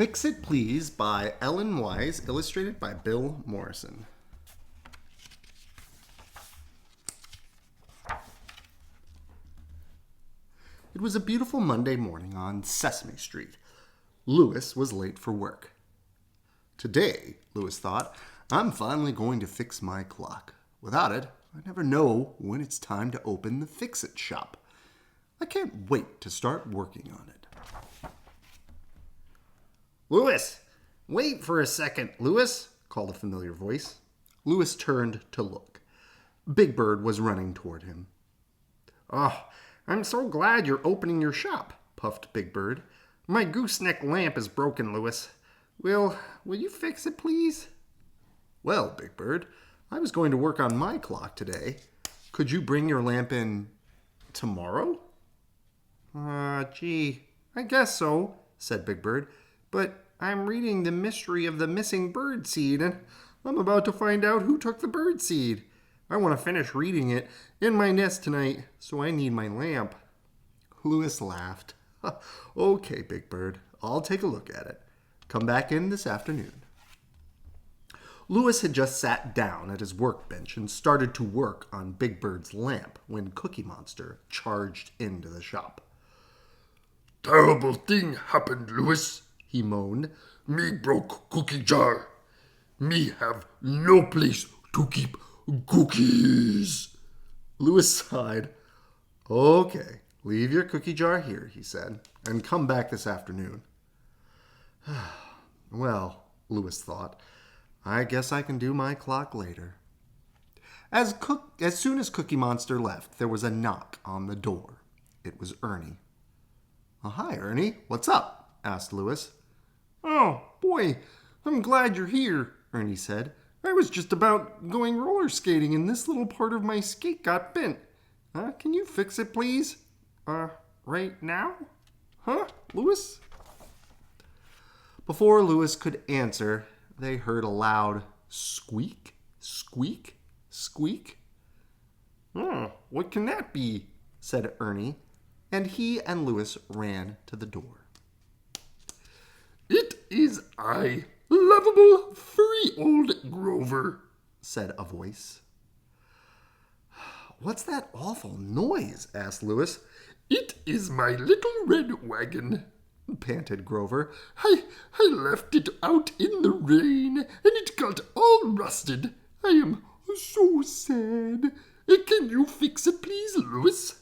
Fix It Please by Ellen Weiss, illustrated by Bill Morrison. It was a beautiful Monday morning on Sesame Street. Louis was late for work. Today, Louis thought, I'm finally going to fix my clock. Without it, I never know when it's time to open the Fix-It shop. I can't wait to start working on it. Louis, wait for a second, Louis, called a familiar voice. Louis turned to look. Big Bird was running toward him. Oh, I'm so glad you're opening your shop, puffed Big Bird. My gooseneck lamp is broken, Louis. Will you fix it, please? Well, Big Bird, I was going to work on my clock today. Could you bring your lamp in tomorrow? Gee, I guess so, said Big Bird. But I'm reading The Mystery of the Missing Bird Seed, and I'm about to find out who took the bird seed. I want to finish reading it in my nest tonight, so I need my lamp. Louis laughed. Okay, Big Bird, I'll take a look at it. Come back in this afternoon. Louis had just sat down at his workbench and started to work on Big Bird's lamp when Cookie Monster charged into the shop. Terrible thing happened, Louis, he moaned. Me broke cookie jar. Me have no place to keep cookies. Louis sighed. Okay, leave your cookie jar here, he said, and come back this afternoon. Well, Louis thought, I guess I can do my clock later. As soon as Cookie Monster left, there was a knock on the door. It was Ernie. Hi, Ernie. What's up? Asked Louis. Oh, boy, I'm glad you're here, Ernie said. I was just about going roller skating and this little part of my skate got bent. Can you fix it, please? Right now? Huh, Louis? Before Louis could answer, they heard a loud squeak, squeak, squeak. What can that be? Said Ernie, and he and Louis ran to the door. It is I, lovable, furry old Grover, said a voice. What's that awful noise? Asked Louis. It is my little red wagon, panted Grover. I left it out in the rain, and it got all rusted. I am so sad. Can you fix it, please, Louis?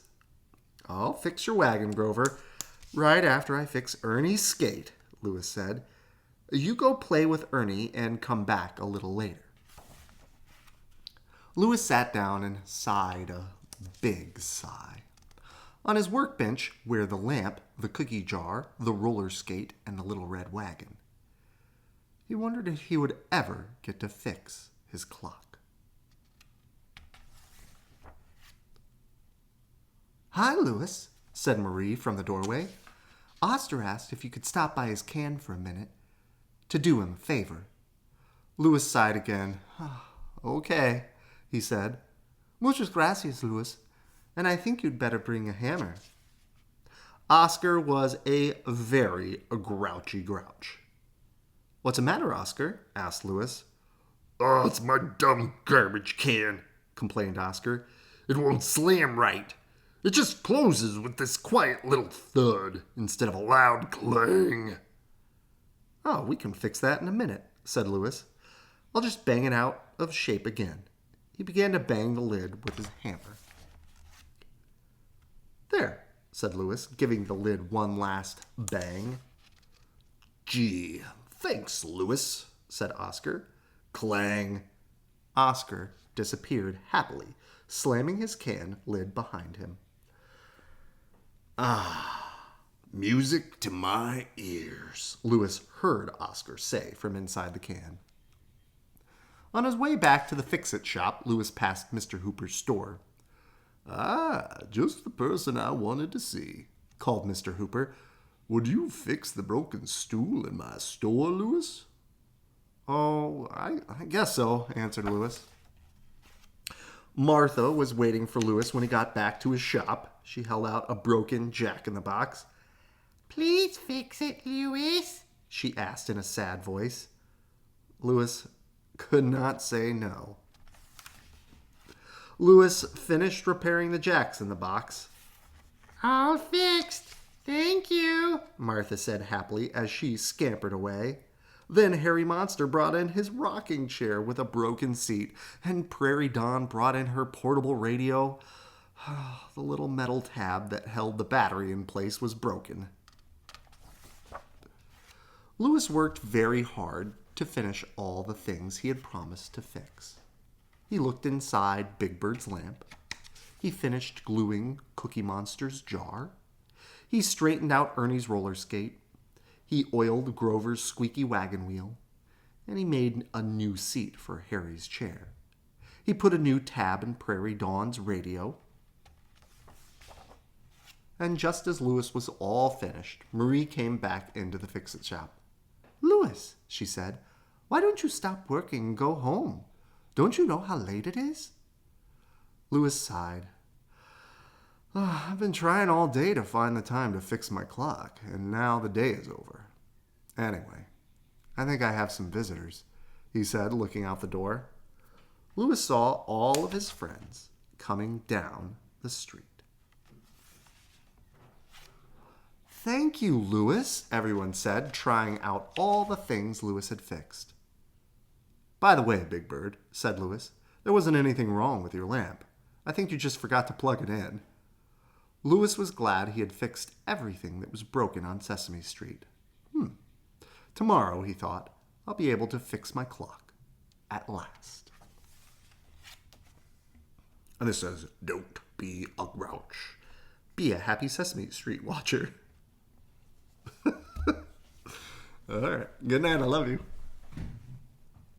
I'll fix your wagon, Grover, right after I fix Ernie's skate, Louis said. You go play with Ernie and come back a little later. Louis sat down and sighed a big sigh. On his workbench were the lamp, the cookie jar, the roller skate, and the little red wagon. He wondered if he would ever get to fix his clock. Hi, Louis, said Marie from the doorway. Oster asked if you could stop by his can for a minute to do him a favor. Louis sighed again. Okay, he said. Muchas gracias, Louis, and I think you'd better bring a hammer. Oscar was a very grouchy grouch. What's the matter, Oscar? Asked Louis. Oh, it's my dumb garbage can, complained Oscar. It won't slam right. It just closes with this quiet little thud instead of a loud clang. Oh, we can fix that in a minute, said Louis. I'll just bang it out of shape again. He began to bang the lid with his hammer. There, said Louis, giving the lid one last bang. Gee, thanks, Louis, said Oscar. Clang. Oscar disappeared happily, slamming his can lid behind him. Music to my ears, Louis heard Oscar say from inside the can. On his way back to the Fix-It shop, Louis passed Mr. Hooper's store. Just the person I wanted to see, called Mr. Hooper. Would you fix the broken stool in my store, Louis? Oh, I guess so, answered Louis. Martha was waiting for Louis when he got back to his shop. She held out a broken Jack-in-the-Box. Please fix it, Louis, she asked in a sad voice. Louis could not say no. Louis finished repairing the jacks in the box. All fixed. Thank you, Martha said happily as she scampered away. Then Harry Monster brought in his rocking chair with a broken seat, and Prairie Dawn brought in her portable radio. The little metal tab that held the battery in place was broken. Louis worked very hard to finish all the things he had promised to fix. He looked inside Big Bird's lamp. He finished gluing Cookie Monster's jar. He straightened out Ernie's roller skate. He oiled Grover's squeaky wagon wheel. And he made a new seat for Harry's chair. He put a new tab in Prairie Dawn's radio. And just as Louis was all finished, Marie came back into the fix-it shop. "Louis," she said, "why don't you stop working and go home? Don't you know how late it is?" Louis sighed. "I've been trying all day to find the time to fix my clock, and now the day is over. Anyway, I think I have some visitors," he said, looking out the door. Louis saw all of his friends coming down the street. "Thank you, Louis," everyone said, trying out all the things Louis had fixed. "By the way, Big Bird," said Louis, "there wasn't anything wrong with your lamp. I think you just forgot to plug it in." Louis was glad he had fixed everything that was broken on Sesame Street. Tomorrow, he thought, I'll be able to fix my clock. At last. And this says, "Don't be a grouch. Be a happy Sesame Street watcher." All right. Good night. I love you.